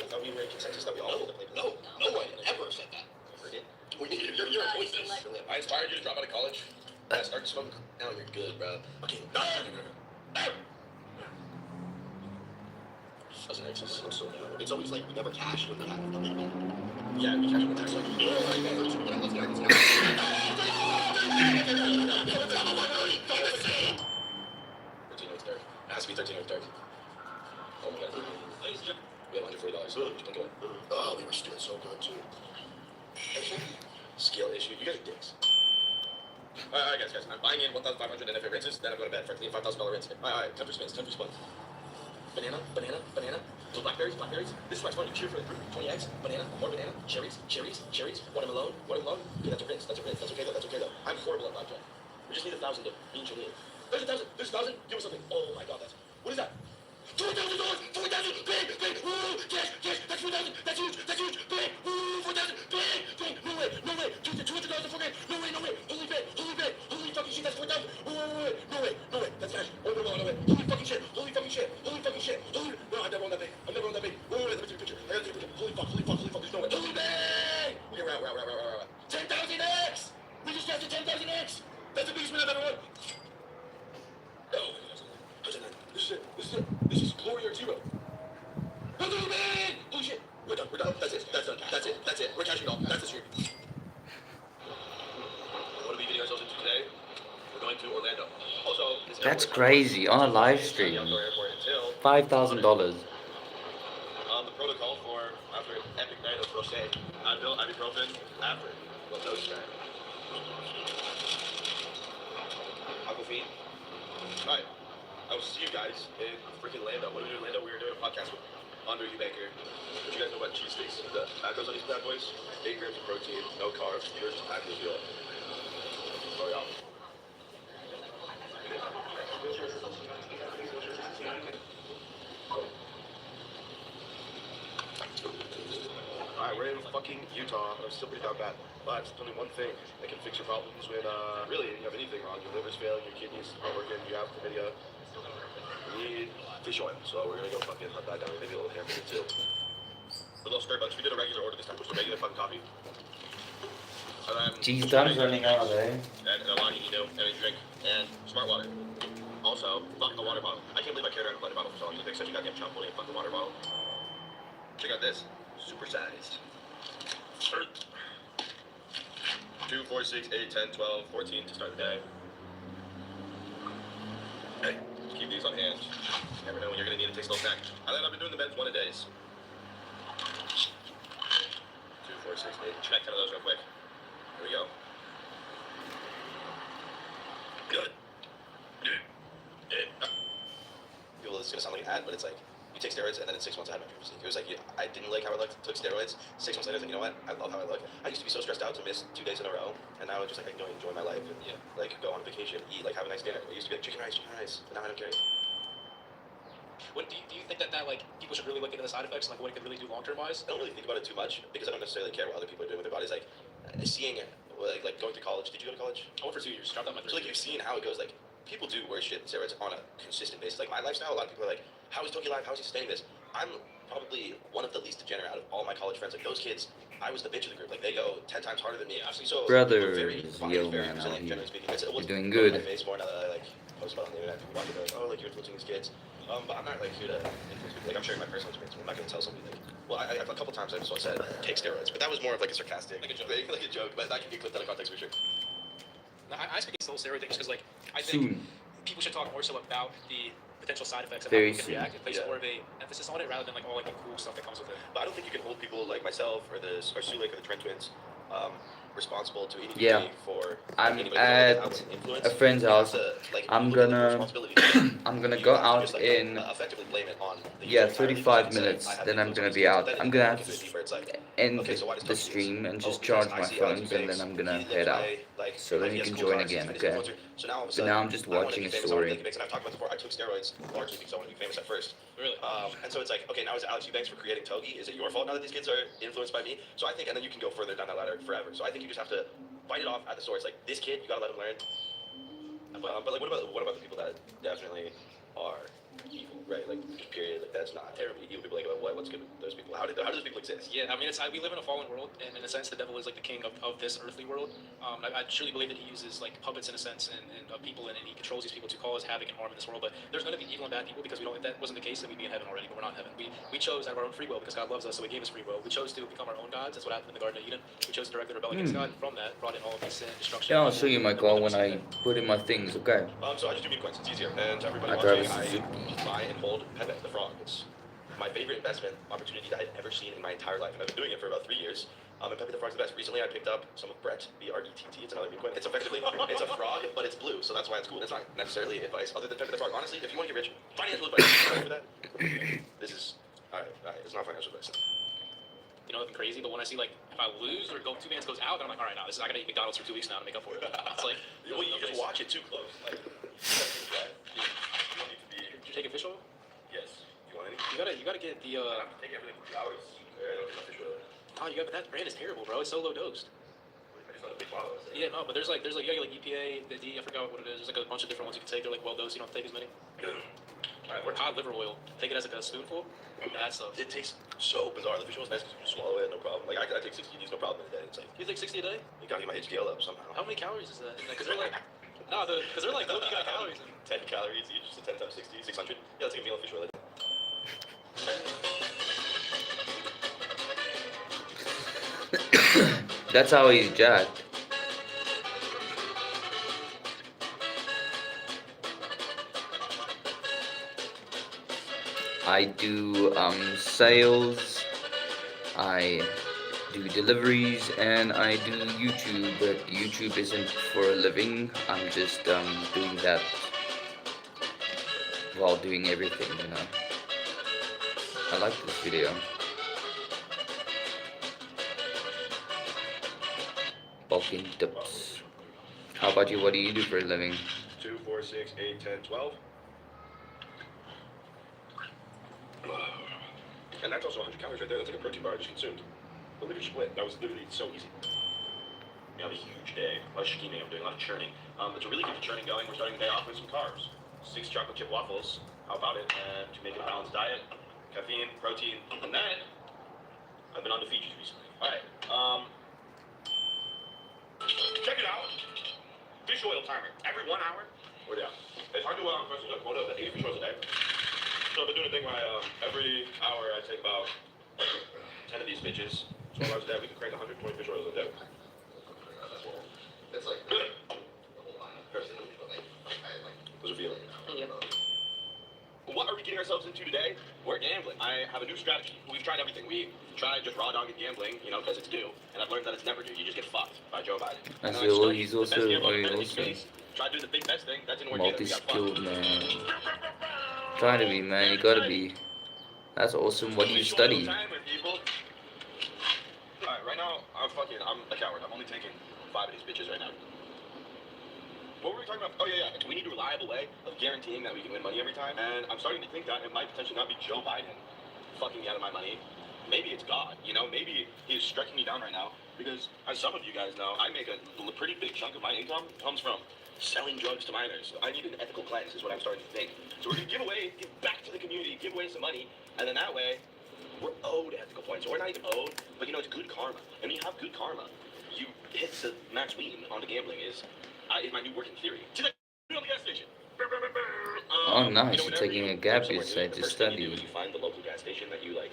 I: thought we were in consensus that we all need to play this.
H: No one ever said that.
I: Forget. You're a pointless. I inspired you to drop out of college. Yeah, start to smoke. Now you're good, bro. Okay. Doesn't exist. I'm so mad.
C: It's always like we never cash when we have the money.
I: Yeah, we catch up with that.
C: Let's go.
I: 13 notes dark. It has to be 13 notes dark. Oh my god. We have $140. Just think of it.
C: Oh, we were doing so good too.
I: Skill issue. You guys are dicks. Alright, guys. I'm buying in 1,500 NFA rinses, then I'm going to bed for $5,000 rinse. Alright, 10 for spins. Banana. Those blackberries. This is why it's fun. You cheer for the group. 20 eggs, banana, more banana, cherries. Watermelon. Okay, that's a rinse. That's okay though. I'm horrible at blackjack. We just need 1,000 to be Julian. There's 1,000. Give us something. Oh my god, what is that? $4,000! 4,000! Big! Woo! Cash! That's 4,000! That's huge! Big! Woo! 4,000! Big! No way! $200,000 for grand! No way! Holy big! Holy fucking shit! That's 4,000! No way! That's cash! Oh no way! Holy fucking shit! No, I've never won that big! Wait, let me take a picture. I gotta take a picture. Holy fuck! There's no way! Holy big! Okay, we're out. 10,000x! We just got to 10,000x! That's the biggest win I've ever won! Oh, this is glory or zero. Holy man! Holy shit! We're done. That's it. We're cashing it all. That's the stream. What are we getting ourselves into today? We're going to Orlando. Also,
A: That's crazy. On a live stream. $5,000.
I: The protocol for after an epic night of Roche, Advil, ibuprofen, after. Well, no strain. Aquafine. Alright. I will see you guys in freaking Lando. What do we do in Lando? We were doing a podcast with Andre Eubanker. What you guys know about cheesesteaks? The macros on these bad boys? 8 grams of protein, no carbs, pure just packed with fuel. Oh yeah. Alright, we're in fucking Utah, and I'm still pretty down bad. But there's only one thing that can fix your problems when really you have anything wrong. Your liver's failing, your kidneys aren't working, you have chlamydia. You need fish oil, so we're gonna go fucking hunt that down, maybe a little hamburger too. A little Starbucks. We did a regular order this time, just a regular fucking coffee. And then
A: Geez, time's running out, eh?
I: and a lot of energy drink, and smart water. Also, fuck the water bottle. I can't believe I carried around a water bottle for so long. It makes such a goddamn chump holding a fucking water bottle. Check out this. Super sized. 2, 4, 6, 8, 10, 12, 14 to start the day. Hey, keep these on hand. You never know when you're gonna need a tasty little snack. And then I've been doing the meds 1 a days. 2, 4, 6, 8. Check 10 of those real quick. Here we go. Good. People, this is gonna sound like an ad, but it's like you take steroids and then in 6 months I had my puberty. It was like I didn't like how I looked, took steroids. 6 months later, I was like, you know what? I love how I look. I used to be so stressed out to miss 2 days in a row, and now it's just like I can go enjoy my life and like go on vacation, eat, like have a nice dinner. I used to be like chicken rice, but now I don't care.
J: What do you think that like people should really look into the side effects and like what it could really do long term wise?
I: I don't really think about it too much because I don't necessarily care what other people are doing with their bodies. Like seeing like going to college. Did you go to college?
J: I went for 2 years. Dropped out my 3
I: So like you've seen how it goes. Like people do worse shit than steroids on a consistent basis. Like my lifestyle, a lot of people are like, how is Toki alive? How is he sustaining this? I'm probably one of the least degenerate out of all my college friends. Like those kids, I was the bitch of the group. Like they go 10 times harder than me. So
A: Brother,
I: very
A: yo,
I: very
A: man,
I: resilient, generally speaking.
A: you're doing
I: good.
A: good.
I: My face more now that I like post about on the internet. People watch it, like, oh, like you're influencing these kids. But I'm not like here to influence people. Like I'm sharing my personal experience. I'm not gonna tell somebody like, well, I a couple times I just said take steroids, but that was more of like a sarcastic,
J: like a joke.
I: like a joke. But that can be clipped out of context for sure.
J: No, I speak against the whole steroid thing because like I think
A: Soon.
J: people should talk more so about the potential side effects of
A: Very
J: how people
A: soon.
J: can react and place more of a emphasis on it rather than like all like the cool stuff that comes with it.
I: But I don't think you can hold people like myself or Sulik or the Trent twins responsible to any
A: Yeah.
I: degree for
A: I'm
I: anybody that has
A: at
I: an influence.
A: a friend's
I: You have
A: house.
I: to, like,
A: I'm
I: look at the
A: gonna
I: responsibility.
A: I'm gonna
I: You
A: go
I: have to
A: out
I: just, like,
A: in
I: effectively blame it on the
A: yeah
I: user entirely,
A: 35
I: because it's like,
A: minutes.
I: I have
A: Then I'm
I: influence on
A: gonna
I: these
A: be
I: kids, but
A: out.
I: then
A: I'm
I: it
A: gonna
I: kind of
A: have
I: gets to a deep
A: to
I: where it's like,
A: end
I: okay, so why does
A: the
I: Toki do this?
A: stream and
I: Oh,
A: just
I: because
A: charge
I: I
A: my
I: see all
A: phone,
I: these
A: and
I: things.
A: then I'm gonna
I: He lives
A: head out.
I: by, like,
A: So then
I: he
A: you
I: has
A: can
I: cool
A: join
I: cars, he's a
A: again,
I: fitness
A: okay?
I: influencer. So now all of a
A: But
I: sudden,
A: now I'm just
I: I want to
A: watching
I: be
A: a
I: famous. I want to
A: story.
I: be big. And I've talked about this before. I took steroids largely because I want to be famous at first.
J: Really?
I: And so it's like, okay, now is Alex Eubanks for creating Togi? Is it your fault now that these kids are influenced by me? So I think, and then you can go further down that ladder forever. So I think you just have to bite it off at the source. Like, this kid, you gotta let him learn. But like, what about the people that definitely are evil, right? Like, just period. Like, that's not terribly evil. People like, what's good with those people? How do those people exist?
J: Yeah, I mean, we live in a fallen world, and in a sense, the devil is like the king of this earthly world. I truly believe that he uses like puppets in a sense, and of people, and he controls these people to cause havoc and harm in this world. But there's going to be evil and bad people, because we don't. If that wasn't the case, then we'd be in heaven already. But we're not in heaven. We chose out of our own free will, because God loves us, so He gave us free will. We chose to become our own gods. That's what happened in the Garden of Eden. We chose to directly rebel against God. From that, brought in all of this sin, destruction.
A: Yeah, I'll show you my car when I put in my things, okay?
I: So I just do meme coins. It's easier. And to everybody
A: I drive a
I: watching,
A: Suzuki.
I: I buy and hold Pepe the Frog. It's my favorite investment opportunity that I've ever seen in my entire life, and I've been doing it for about 3 years. And Pepe the Frog's the best. Recently, I picked up some of Brett, B-R-E-T-T. It's another meme coin. It's effectively, it's a frog, but it's blue, so that's why it's cool. It's not necessarily advice other than Pepe the Frog. Honestly, if you want to get rich, financial advice for that. This is all right. It's not financial advice.
J: You know, nothing crazy, but when I see like if I lose or two bands goes out, then I'm like, all right, now this is I gotta eat McDonald's for 2 weeks now to make up for it. It's like,
I: well, you just watch it too close. Like, you don't need to be.
J: Did you take a fish oil?
I: Yes. You want any?
J: You gotta get the.
I: I have to take everything for 2 hours. I don't get my fish oil.
J: Oh, but that brand is terrible, bro. It's so low dosed.
I: It's not a big bottle.
J: Yeah, no, but there's like you gotta get like EPA, the D, I forgot what it is. There's like a bunch of different ones you can take. They're like well dosed. You don't have to take as many. Or cod liver oil. Take it as like a spoonful. That stuff.
I: It tastes so bizarre. The fish oil is nice because you can swallow it, no problem. Like I take 60 of these, no problem in a day. It's like
J: You take 60 a day?
I: you gotta get my HDL up somehow.
J: How many calories is that? Because they're like, because they're like, look, you got calories.
I: 10 calories each, so 10 times 60, 600. Yeah, let's take a meal of fish oil.
A: That's how he's jacked. I do sales, I do deliveries, and I do YouTube, but YouTube isn't for a living. I'm just doing that while doing everything, you know. I like this video. Bulking tips. How about you? What do you do for a living?
I: 2, 4, 6, 8, 10, 12. And that's also 100 calories right there. That's like a protein bar I just consumed. The liver split. That was literally so easy. We have a huge day. A lot of scheming. I'm doing a lot of churning. It's a really good churning going. We're starting the day off with some carbs. 6 chocolate chip waffles. How about it? And to make it a balanced diet, caffeine, protein, and then I've been on the Fijis recently. All right. Check it out. Fish oil timer. Every 1 hour, we're down. It's hard to press a quota of 80 fish oils a day. So I've been doing a thing where every hour I take about 10 of these bitches. 12 hours a day, we can crank 120 fish oils a day. That's like those are feeling. What are we getting ourselves into today? We're gambling. I have a new strategy. We've tried everything. We tried just raw dogged gambling, you know, because it's due. And I've learned that it's never due. You just get fucked by Joe Biden.
A: I feel well, he's also
I: tried doing the big best thing. That didn't work.
A: Multi-skilled, man. Try to be, man. You gotta be. That's awesome. What do you study?
I: Alright, right now, I'm a coward. I'm only taking 5 of these bitches right now. What were we talking about? Oh, yeah. We need a reliable way of guaranteeing that we can win money every time. And I'm starting to think that it might potentially not be Joe Biden fucking me out of my money. Maybe it's God, you know? Maybe he's striking me down right now. Because, as some of you guys know, I make a pretty big chunk of my income comes from selling drugs to minors. I need an ethical cleanse is what I'm starting to think. So we're going to give back to the community, give away some money, and then that way, we're owed ethical points. Or we're not even owed, but, you know, it's good karma. And when you have good karma, you hit the max win on the gambling is my new working theory. To the gas station.
A: Oh, nice.
I: You know,
A: You're taking a gap year to study.
I: You find the local gas station that you like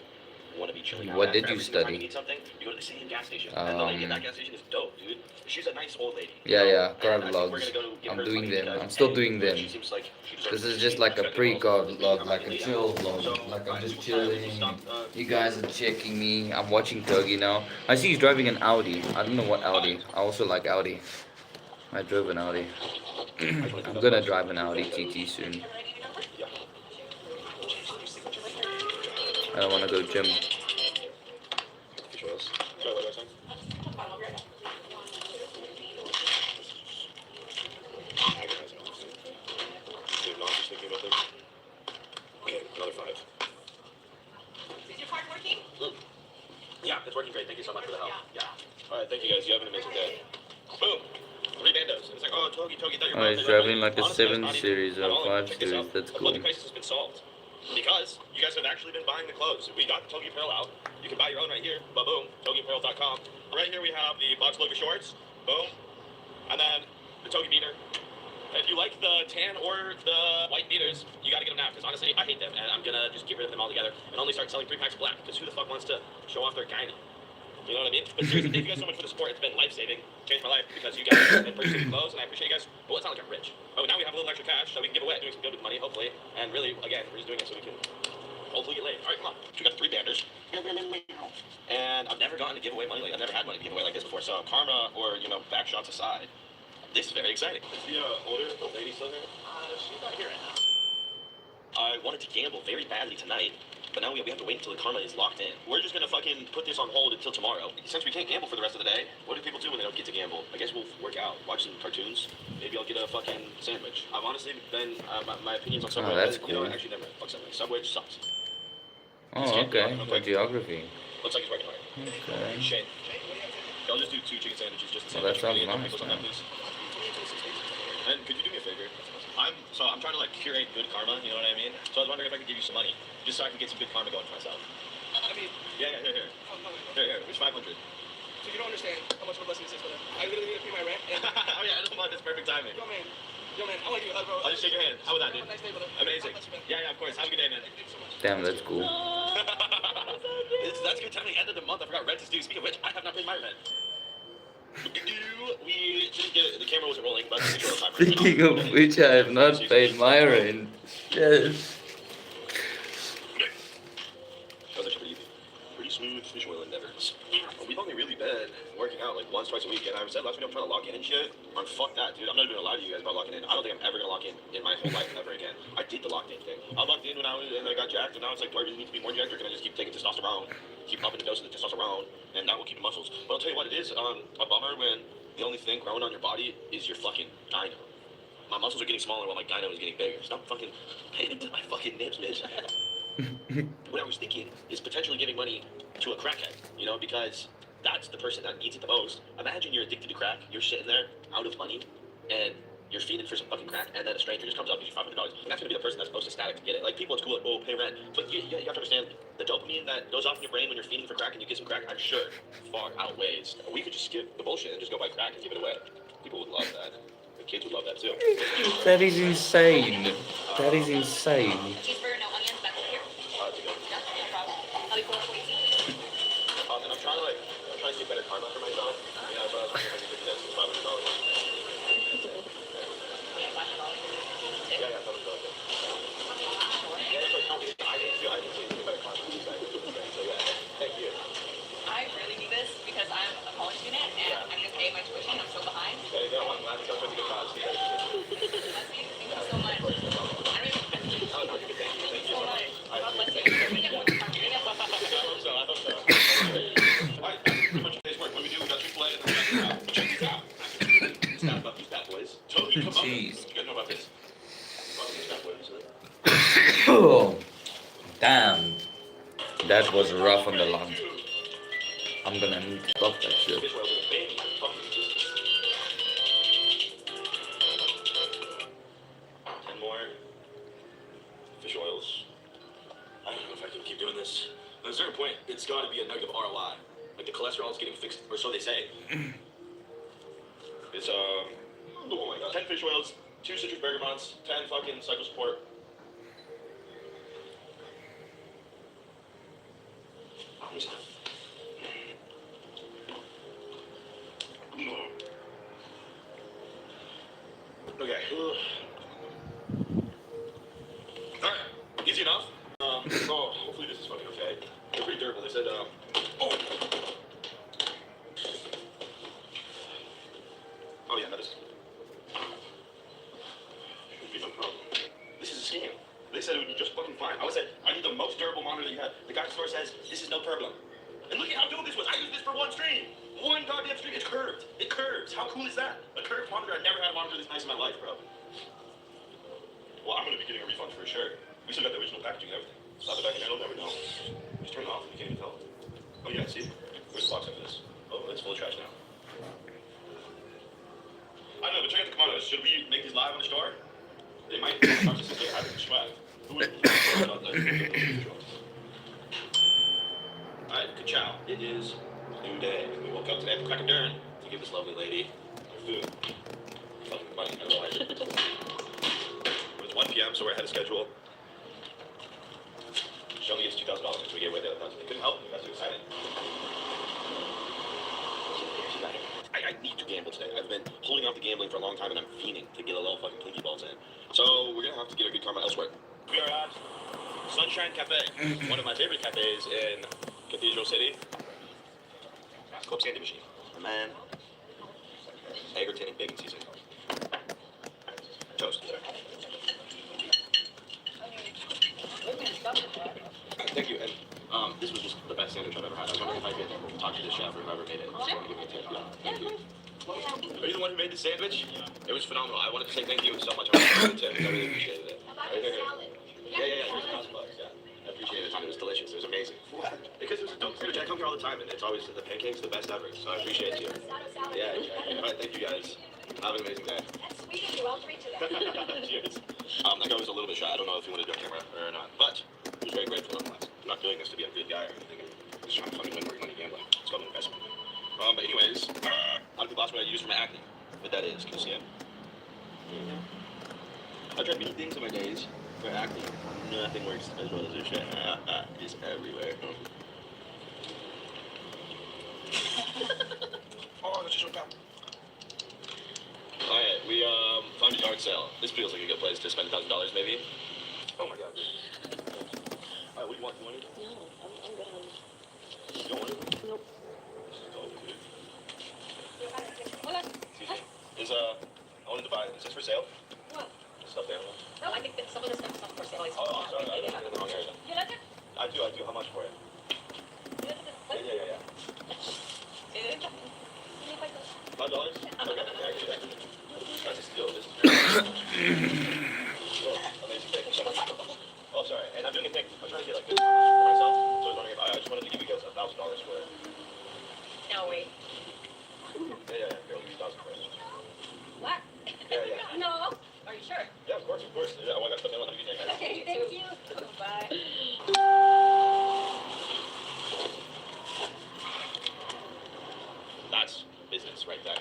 I: want to be chilling out.
A: What
I: at
A: did
I: for
A: you
I: every single time
A: study?
I: you need something, you go to the same gas station. And the lady at that gas station is dope, dude. She's a nice old lady.
A: Yeah, yeah, car
I: And I think we're
A: vlogs.
I: gonna go give
A: I'm
I: her
A: doing
I: money
A: them.
I: because,
A: I'm still
I: A,
A: doing them.
I: She seems like she deserves
A: This is
I: to
A: just
I: be
A: like a
I: respected
A: pre-car
I: also.
A: vlog,
I: I'm
A: like a
I: really
A: chill
I: so,
A: vlog. Like I'm
I: we
A: just
I: will
A: chilling.
I: stop,
A: You guys are checking me. I'm watching Togi now. I see he's driving an Audi. I don't know what Audi. I also like Audi. I drove an Audi. I'm gonna drive an Audi TT soon. I don't wanna go gym.
I: Sorry, what was I saying? Agonizing, honestly. Dude, no, I'm just thinking about this. Okay, another 5.
K: Is your card working?
I: Yeah, it's working great. Thank you so much for the help. Yeah. Alright, thank you guys. You have an amazing day. Boom. 3 bandos. And it's like, oh, Togi, thought you're
A: Oh, he's driving like a 7 series or 5 series. That's
I: the
A: cool.
I: clothing crisis has been solved. Because you guys have actually been buying the clothes. We got the Togi apparel out. You can buy your own right here. Ba-boom. TogiApparel.com. Right here we have the box logo shorts. Boom. And then the Togi beater. If you like the tan or the white beaters, you gotta get them now. Because honestly, I hate them. And I'm gonna just get rid of them altogether and only start selling 3 packs of black. Because who the fuck wants to show off their gyno? You know what I mean? But seriously, thank you guys so much for the support. It's been life-saving. Changed my life because you guys have been purchasing clothes, and I appreciate you guys. But it's not like I'm rich. Oh, now we have a little extra cash that we can give away, doing some good with money, hopefully. And really, again, we're just doing it so we can hopefully get laid. All right, come on. We got the 3 banders. And I've never gotten to give away money like I've never had money to give away like this before. So karma or, back shots aside, this is very exciting. Is the older lady still here? She's not here right now. I wanted to gamble very badly tonight. But now we have to wait until the karma is locked in. We're just gonna fucking put this on hold until tomorrow. Since we can't gamble for the rest of the day, what do people do when they don't get to gamble? I guess we'll work out, watch some cartoons. Maybe I'll get a fucking sandwich. I've honestly been, my opinions on Subway.
A: Oh, that's
I: You know
A: cool.
I: what? Actually, never mind. Fuck Subway. Subway just sucks.
A: Oh, okay. The geography.
I: Looks like it's working hard.
A: Okay.
I: Shane. I'll just do 2 chicken sandwiches, just a
A: Well, that
I: sandwich.
A: sounds nice,
I: Pickles on that, please. And could you do me a favor? I'm trying to like curate good karma, you know what I mean? So I was wondering if I could give you some money, just so I can get some good karma going for myself.
J: I mean,
I: Yeah, here.
J: oh, no, no.
I: Here, it's 500.
J: So you don't understand how much of a blessing this is for them. I literally need to pay my rent. And
I: Oh yeah, I just love this perfect timing.
J: yo, man, I want to give you a hug, bro.
I: I'll just shake your hand. How was that, dude?
J: Have a nice day, brother.
I: Amazing.
J: God bless you, man.
I: Yeah, of course. Have a good day, man.
J: Thank you so much.
A: Damn, that's cool.
I: That's good timing. End of the month. I forgot rent is due. Speaking of which, I have not paid my rent. We didn't get it. The camera wasn't rolling, but it's a timer.
A: Speaking of which, I have not paid my rent. Yes.
I: Oh, there's pretty smooth fish oil endeavors. We've only really been working out like once, twice a week, and I said last week I'm trying to lock in and shit. And fuck that, dude. I'm not even gonna lie to you guys about locking in. I don't think I'm ever gonna lock in my whole life ever again. I did the locked in thing. I locked in when I got jacked, and now it's like, do I really need to be more jacked, or can I just keep taking testosterone, keep upping the dose of the testosterone, and that will keep the muscles? But I'll tell you what, it is a bummer when the only thing growing on your body is your fucking gyno. My muscles are getting smaller while my gyno is getting bigger. Stop fucking paying into my fucking nibs, bitch. What I was thinking is potentially giving money to a crackhead, because that's the person that needs it the most. Imagine you're addicted to crack, you're sitting there out of money, and you're feeding for some fucking crack, and then a stranger just comes up and gives you $500. And that's gonna be the person that's most ecstatic to get it. Like, people, it's cool, like, oh, pay rent. But you have to understand, the dopamine that goes off in your brain when you're feeding for crack and you get some crack, I'm sure, far outweighs. We could just skip the bullshit and just go buy crack and give it away. People would love that. The kids would love that too.
A: That is insane. That is insane.
K: Cheeseburger, no onions, back over here.
I: To go.
K: Yeah, no problem. I'll be 414.
I: And I'm trying to get better karma for myself. Yeah, so I was thinking if I could do this, it's $500.
K: Yeah, $5.
I: Yeah, $500. Yeah, so I can see better karma. So yeah, thank you.
K: I really need this because I'm a college student and I need to pay my tuition. I'm so behind.
I: There you go. I'm glad to go for the good cause.
K: Thank you so much. I don't even.
I: Oh, no, you can thank you. Thank you so much.
K: God bless you. Can we get more karma? Can we get more karma?
I: I hope so. Alright, that's pretty much today's work. What do we do? We got Chick-fil-A and then we got this out. Check these out. Snap about these bad boys. Toby, come up.
A: Jeez.
I: You guys know about this? These bad boys.
A: Oh, damn. That was rough on the lungs. I'm gonna need to stop that shit.
I: Fish oil with a baby. Fucking Jesus. 10 more fish oils. I don't know if I can keep doing this. At a certain point, it's got to be a negative ROI. Like the cholesterol is getting fixed, or so they say. It's oh my god, 10 fish oils, 2 citrus bergamots, 10 fucking cyclosport. Okay. Alright, easy enough. So hopefully this is fucking okay. They're pretty durable. They said, oh! Oh yeah, no, this should be no problem. This is a scam. They said it would be just fucking fine. I said, I need the most durable monitor that you have. The guy at the store says, this is no problem. And look at how dope this was. I used this for one stream. One goddamn stream. It's curved. It curves. How cool is that? A curved monitor. I've never had a monitor this nice in my life, bro. Well, I'm going to be getting a refund for sure. We still got the original packaging and everything. Slap it back in there, I'll never know. Just turn it off. You can't even tell. Oh, yeah, see? Where's the box after this? Oh, it's full of trash now. I don't know, but check out the comments. Should we make these live on the store? They might start to sit there having swag. Who would Alright, good chow. It is a new day. We woke up today at the crack of dawn to give this lovely lady her food. Fucking money, I realize it. It was 1 p.m., so we're ahead of schedule. She only gets $2,000, so we gave away the other $1,000. It couldn't help. We got too excited. I need to gamble today. I've been holding off the gambling for a long time, and I'm fiending to get a little fucking plinky balls in. So we're gonna have to get our good karma elsewhere. We are at Sunshine Cafe, one of my favorite cafes in Cathedral City. Club Sandy Machine. Man. Egg or tin and bacon seasoning. Toast. Thank you. And this was just the best sandwich I've ever had. I was wondering if I could talk to the chef or whoever made it. Just want to give me a tip. Thank you. Are you the one who made the sandwich? It was phenomenal. I wanted to say thank you so much. I wanted to tip. I really appreciated it. Yeah. It was $1,000. Yeah. I appreciated it. It was delicious. It was amazing. Because it was a dope sandwich. I come here all the time, and it's always the pancakes the best ever. So I appreciate you. Yeah. All right. Thank you guys. Have an amazing day.
D: That's sweet of you. I'll treat you that.
I: Cheers. That guy was a little bit shy. I don't know if he wanted to do a camera or not, but he was very grateful nonetheless. I'm not doing this to be a good guy or anything. I'm just trying to fucking win money gambling. It's called an investment. But anyways, a lot of people ask what I use for my acne. What that is, can you see it? I've tried many things in my days for acne. Nothing works as well as this shit. It's everywhere. Oh, that's just so bad. Alright, we found a yard sale. This feels like a good place to spend $1,000 maybe. Oh my god. Alright, what do you want? You want it?
D: No, I'm good on
I: You don't want it?
D: Nope. Hola.
I: Excuse me. I wanted to buy, is this for sale?
D: What?
I: Stuffed animal.
D: No, I think that some of the stuff is not for sale. It's
I: Oh, sorry, I got the wrong area.
D: You like it?
I: I do. How much for it? Yeah. $5? Okay, yeah, that's a steal. This is amazing thing. Oh, sorry. And I'm doing a thing. I'm trying to get like this for myself. So I was wondering if I just wanted to give you guys $1,000 for it.
D: No, wait.
I: Yeah. Girl, give me $1,000 for it.
D: What?
I: Yeah.
D: No. Are you sure?
I: Yeah, of course. Yeah, well, I got something on. Let me get that.
D: Okay, thank you. Bye.
I: That's business right there.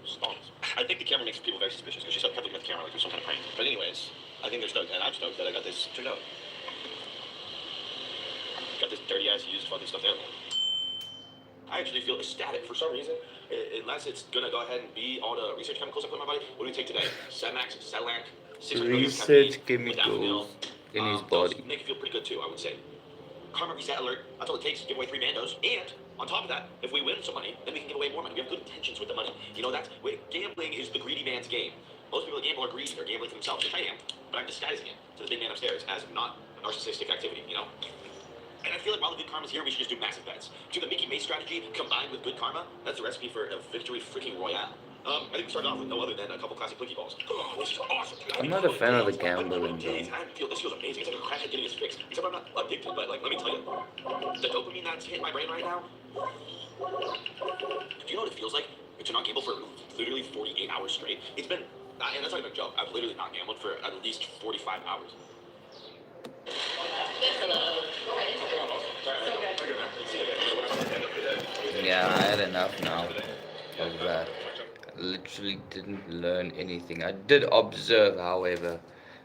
I: Stonks. I think the camera makes people very suspicious because she kept looking at the camera like there's some kind of prank. But anyways, I think they're stoked, and I'm stoked that I got this turned out. Got this dirty ass used fucking stuffed animal. I actually feel ecstatic for some reason. Unless it's gonna go ahead and be all the research chemicals I put in my body. What do we take today? Semax, Celanc, 600
A: Research
I: caffeine,
A: chemicals in his
I: those
A: body.
I: make you feel pretty good too, I would say. Karma reset alert. That's all it takes to give away 3 Mandos. And on top of that, if we win some money, then we can give away more money. We have good intentions with the money. You know, gambling is the greedy man's game. Most people that gamble are greedy. They're gambling for themselves, which I am. But I'm disguising it to the big man upstairs as not a narcissistic activity, you know? And I feel like while the good karma's here, we should just do massive bets. Do the Mickey Mace strategy combined with good karma. That's the recipe for a victory freaking royale. I think we started off with no other than a couple classic Plinky balls. Oh, this is awesome.
A: I'm not a fan of the gambling, though.
I: This feels amazing. It's like a crackhead getting his fix. Except I'm not addicted, but like, let me tell you, the dopamine that's hitting my brain right now. Do you know what it feels like to not gamble for literally 48 hours straight? It's been, and that's not even a joke. I've literally not gambled for at least 45 hours.
A: Yeah, I had enough now of that. I literally didn't learn anything. I did observe, however,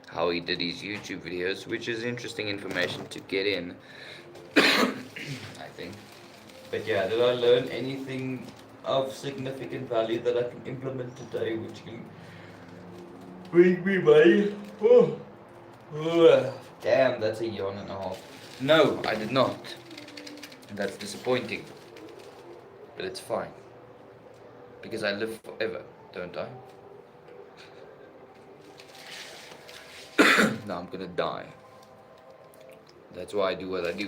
A: how he did his YouTube videos, which is interesting information to get in, I think. But yeah, did I learn anything of significant value that I can implement today, which can bring me money? Oh. Damn, that's a yawn and a half. No, I did not. That's disappointing. But it's fine. Because I live forever, don't I? Now I'm gonna die. That's why I do what I do.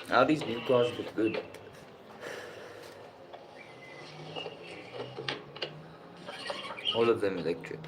A: Now these new cars look good. All of them electric.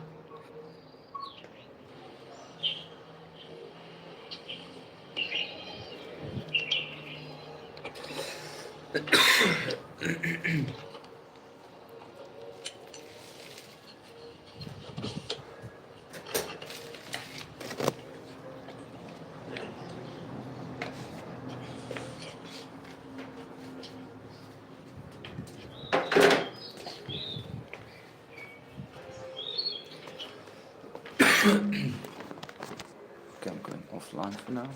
A: Okay, I'm going offline for now.